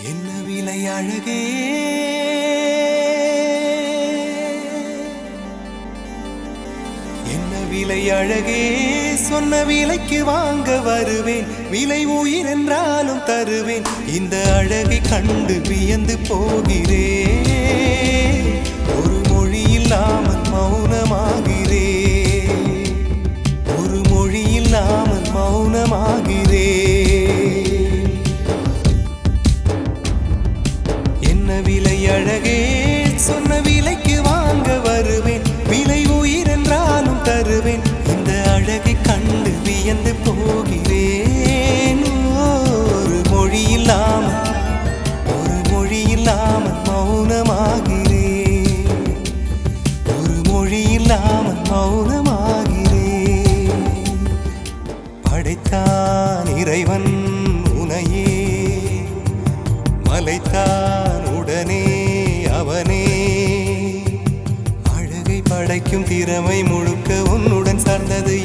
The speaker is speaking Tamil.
என்ன விலை அழகே என்ன விலை அழகே சொன்ன விலைக்கு வாங்க வருவேன் விலை உயிர் என்றாலும் தருவேன் இந்த அழகை கண்டு வியந்து போகிறேன் ஒரு மொழி இல்லாமல் மௌனமாகிறேன் ஒரு மொழி இல்லாமல் மௌனமாகிறேன் என்ன விலை அழகே சொன்ன விலைக்கு வாங்க வருவேன் விலை உயிர் என்றாலும் தருவேன் இந்த அழகை கண்டு வியந்து போகிறேன் ஒரு மொழி இல்லாமல் மௌனமாகிறேன் ஒரு மொழி இல்லாமல் மௌனமாகிறேன் படைத்தான் இறைவன் உனையே மலைத்தான் உடனே அவனே அழகை படைக்கும் திறமை முழுக்க உன்னுடன் சார்ந்தது